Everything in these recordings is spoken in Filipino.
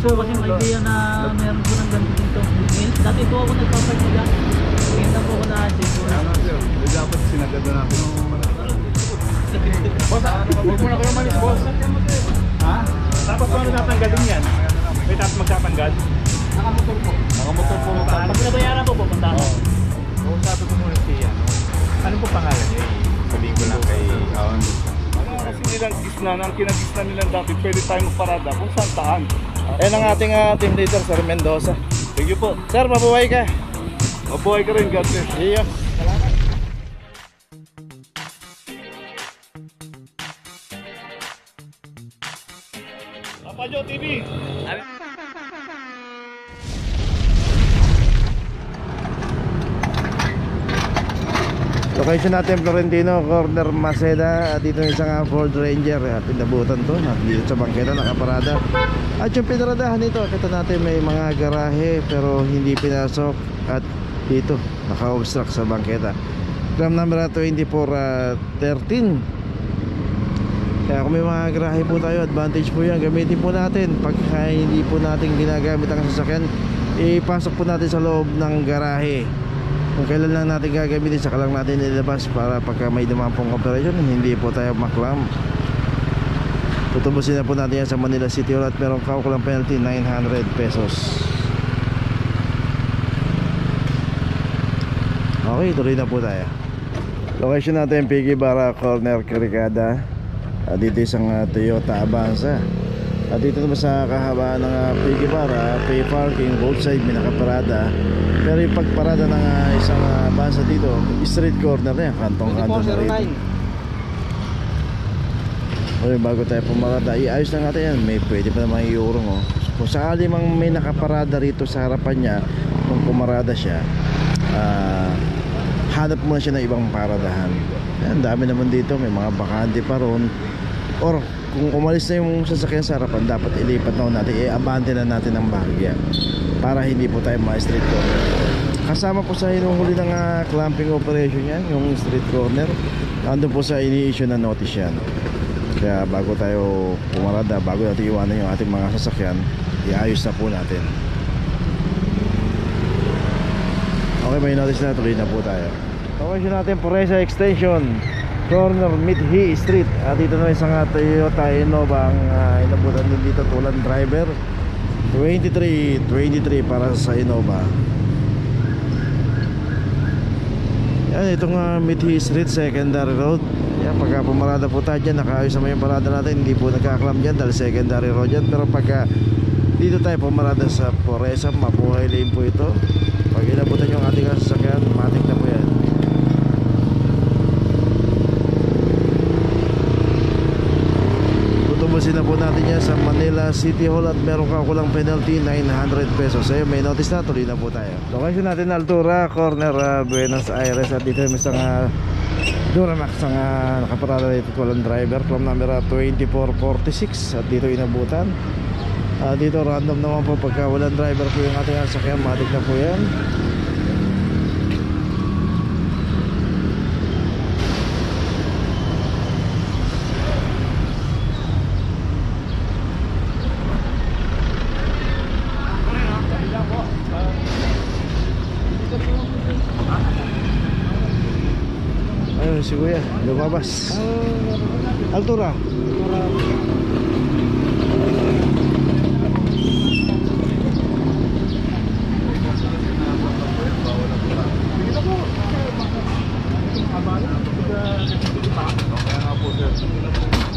po kasi may idea na meron po ng ganito dito. Dati po ako nagpapagiga. Ngayon na po ako na-adjust po. Dapat sinagad na natin. Boss, huwag mo na kayo manis, boss. Ha? Tapos paano natanggalin yan? May tapos magtatanggal? Nakamotor po. Nakamotor po. Pag nabayaran po, pupunta ako. Oo, sabi ko muna siya. Ano po pangalan niya? Sabihin ko lang kay Aon. Kasi nilang gisna, ang kinagisna nilang dati, pwede tayo magparada kung saan taan. Ayan ang ating team leader, Sir Mendoza. Thank you po. Sir, mabuhay ka. Mabuhay ka rin, God bless. Iyo. Papa Joe TV. Location natin Florentino, corner Maceda. Dito yung isang Ford Ranger. Pinabutan to. Dito sa bangketa nakaparada. At yung pinaradahan nito, kita natin may mga garahe pero hindi pinasok. At dito naka-obstruct sa bangketa. Gram number 2413. Kaya kung may mga garahe po tayo, advantage po yan, gamitin po natin. Pag hindi po natin ginagamit ang sasakyan, ipasok po natin sa loob ng garahe. Kung kailan lang natin gagamitin, saka lang natin ilabas para pagka may dumampong operation, hindi po tayo maklam. Tutubusin na po natin yan sa Manila City Hall at merong kaukulang penalty 900 pesos. Okay, tuloy na po tayo. Location natin Piggy Barra, corner Caricada. Dito isang Toyota Avanza. At dito naman sa kahabaan ng Piggy Barra, pay parking, both side may nakaparada. Pero yung pagparada ng isang Avanza dito, street corner na yan, kantong-kanto na rito. Okay, bago tayo pumarada, iayos na natin yan. May pwede pa naman iurong, oh. Kung sakali mang may nakaparada rito sa harapan niya, kung pumarada siya, hanap muna siya ng ibang paradahan. Ang dami naman dito, may mga bakante pa ron. Or kung umalis na yung sasakyan sa harapan, dapat ilipat na natin, i-abante na natin ang bahagya para hindi po tayo ma-street corner. Kasama po sa hinuhuli ng clamping operation yan, yung street corner. Nandun po sa ini-issue na notice yan. Kaya bago tayo pumarada, bago natin iwanan yung ating mga sasakyan, iayos na po natin. Okay, may notice na, tuloy na po tayo. Okay, natin Poresa Extension, corner Midhi Street. At dito na isang Toyota Innova ang inabutan din dito, tulan driver 23 para sa Innova. Yan, itong Midhi Street, secondary road. Yan, pagka pumarada po tayo dyan, nakaayos naman yung parada natin, hindi po nagkaklam dyan dahil secondary road dyan. Pero pagka dito tayo pumarada sa Poresa, mabuhay lane po ito. Pag inabutan yung ating sasakyan, matik na po yan. Tutubusin na po natin yan sa Manila City Hall at meron kakulang penalty 900 pesos. Ayun, may notice na, tuloy na po tayo. Location natin Altura, corner Buenos Aires. At dito may isang Duramax ang nakaparada dito, walang driver, from number 2446. At dito inabutan. Dito random naman po pagka walang driver po yung ating sasakyan, matik na po yan. Ayun si Kuya, lumabas. Altura.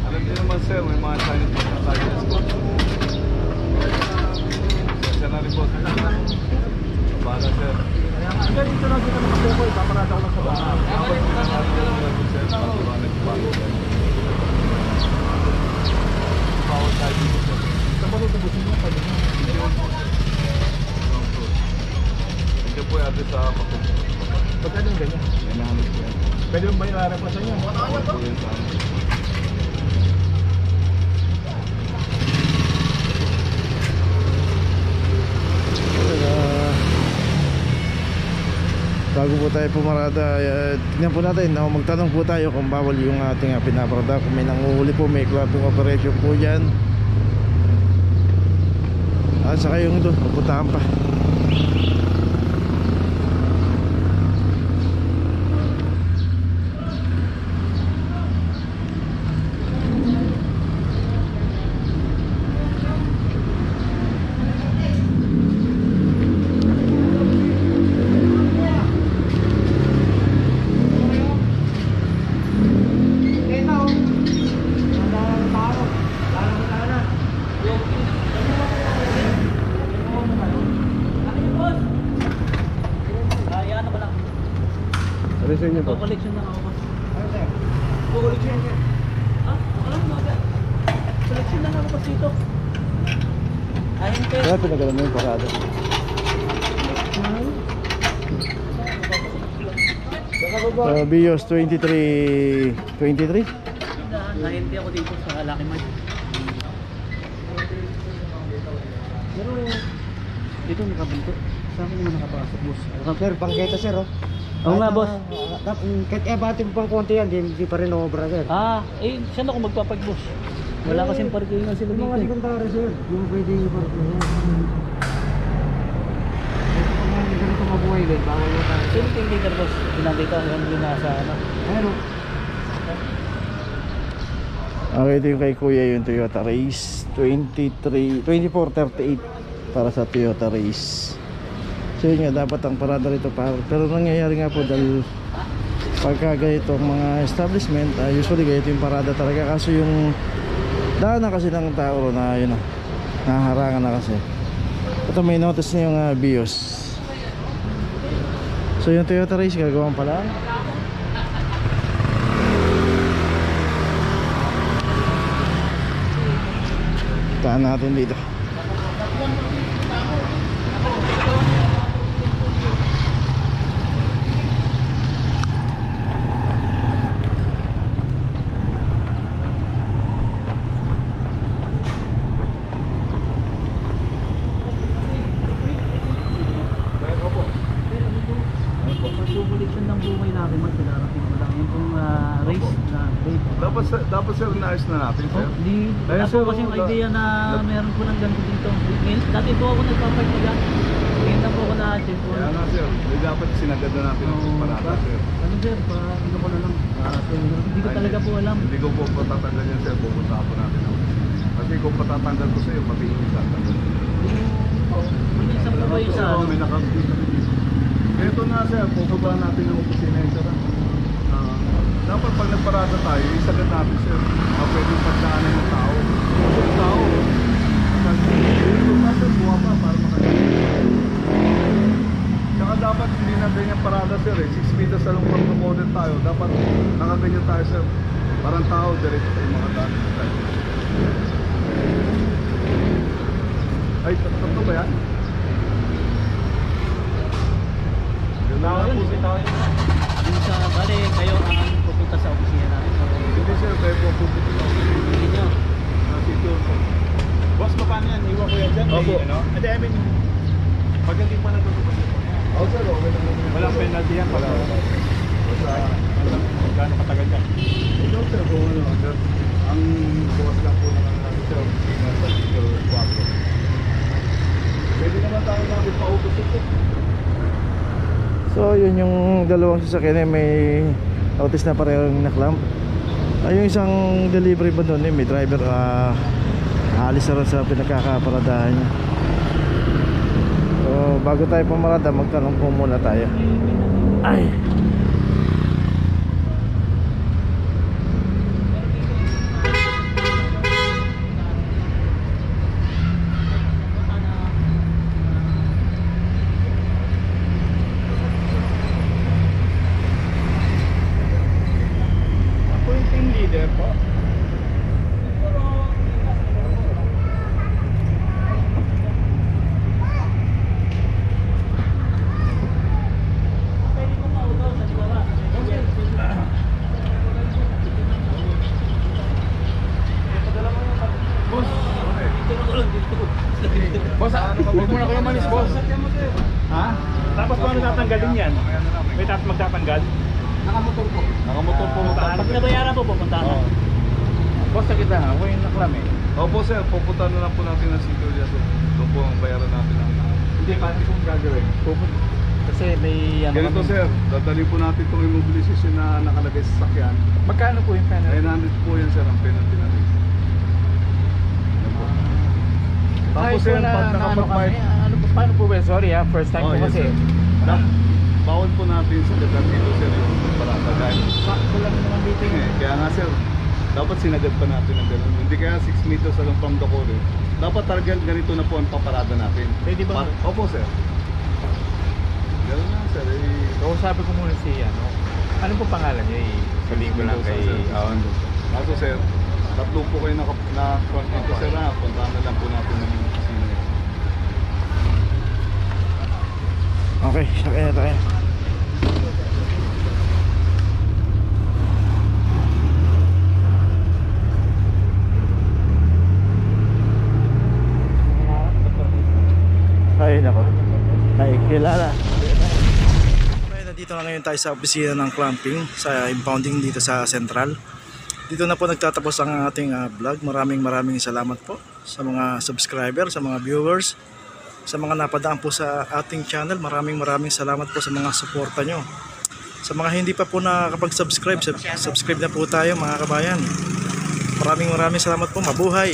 Alam niyo naman sir, may mga Chinese na tayo. Kasi na rin po. Bala sir. Kaya dito lang dito naman ako, ipaparada ko lang sa bahay. Bawal tayo dito sir. Saan ba tutubusin mo? Hindi po yung sa kapag. Pagkano yung ganyan? May nahanap po yan. Pwede mo ba yung replasan niya? Bago po tayo pumarada, tignan po natin, magtanong po tayo kung bawal yung ating pinaparada. Kung may nanguhuli po, may clamping operation po dyan. At saka yung doon, pupuntahan pa. Collection lang ako boss. Collection yan. Ah, alam mo ba? Collection lang ako boss dito. Ayun kayo. Kaya pinagalan mo yung parada. Bios 23. 23? Nahindi ako dito sa Lucky Mart. Pero dito nakabunto. Sa akin naman nakapasok boss. Sir, bangketa sir oh. Oo nga boss. Kahit bati mo pang konti yan, di pa rin obra sir. Ah, saan ako magpapag-boss? Wala kasing parkingan sila Yung mga dito. sekundary sir, yung pwede yung parkingan. Ito pag hindi ganito mabuhay din, bawal mo tayo. Sino yung leader boss? Pinandito yung nasa ano? Ayun oh. Okay, ito yung kay Kuya, yung Toyota Race 2438 para sa Toyota Race. So yun nga, dapat ang parada rito pero nangyayari nga po dahil pagka ganito ang mga establishment, usually ganito yung parada talaga, kaso yung daan na kasi ng tao na yun na naharangan na kasi. Ito may notice na yung BIOS. So yung Toyota Race gagawin pala. Taan natin dito. Collection ng buhay natin man, pinarating mo lang. Yung pong race na race. Dapat sir, naayos na natin sir. Di, wala po kasi yung idea na meron ko ng ganito dito. Dati po ako nagpapartiga. Ngayon na po ako na-achieve po. Kaya nga sir, dapat sinagad na natin ang parada sir. Ano sir, ano ko na lang. Hindi ko talaga po alam. Hindi ko po patatanggal yan sir, pupunta po natin. Kasi kung patatanggal ko sa'yo, pati hindi tatanggal. May isa po ba yung sa ano? May nakapita. Ito na sir, pupunta natin yung opisina yun sir. Dapat pag nagparada tayo, isagad natin sir. Pwede pagdaanan ng tao. Kasi yung tao, dito natin buha pa para makalimutan. Saka dapat hindi na ganyan parada sir 6 meters along pag model tayo. Dapat nakaganyan tayo sir. Parang tao, diretso tayo mga daan. Ay, tatlo ba yan? Ayun, yung sa, bale, kayo ang pupunta sa opisina natin. So, Hindi sir, kayo po pupunta sa hindi nyo. Boss, paano yan? Iwan ko yan dyan. Opo. Hindi, I mean, pag hindi pa nagtutupad yan. Oo sir, okay lang. Walang penalty yan. Basta gano'ng katagal yan. Ito sir, kung ano, sir, ang bukas lang po naman natin sir, nasa dito, 4. Pwede naman tayo namin paubos ito. So yun yung dalawang sasakyan may notice na parehong naklamp. Yung isang delivery ba doon may driver aalis na rin sa pinagkakaparadahan niya. So bago tayo pumarada, magtanong po muna tayo. Ay, Leader po. Boss, huwag mo na kayo manis, boss. Ha? Tapos paano tatanggalin yan? May magtatanggal? Nakamotor po. Nakamotor po. Pag nabayaran po, pupunta na. Boss, kita ha, huwag yung naklam eh. Opo sir, pupunta na lang po natin ng City Hall sir. Doon po ang bayaran natin ng... Hindi, paano kung gagawin? Kasi may ano Ganito kami. sir, dadali po natin itong immobilization na nakalagay sa sakyan. Magkano po yung penalty? 900 po yan sir, ang penalty natin. Yan po. Tapos sir, pag nakapag-park... Ano po, paano po ba? Sorry ha, first time Oh, po yes, kasi. sir. Bawal po natin sa dagat dito sir yung parada dahil Sakto lang naman dito eh, yung... kaya nga sir, dapat sinagad pa natin ng gano'n. Hindi kaya 6 meters along from the core. Dapat target ganito na po ang paparada natin. Pwede ba? Opo sir. Gano'n na sir. So, sabi ko muna si ano. Ano po pangalan niya? Sabihin ko lang kay... Kaso sir, tatlo po kayo na front dito sir ha. Puntahan na lang po natin ng casino. Okay, sakay na tayo. Ay, nako. Ay, kilala. Okay, nandito na ngayon tayo sa opisina ng clamping sa impounding dito sa Central. Dito na po nagtatapos ang ating vlog. Maraming salamat po sa mga subscriber, sa mga viewers, sa mga napadaan po sa ating channel. Maraming salamat po sa mga suporta nyo. Sa mga hindi pa po nakakapag-subscribe, subscribe na po tayo mga kabayan. Maraming salamat po. Mabuhay!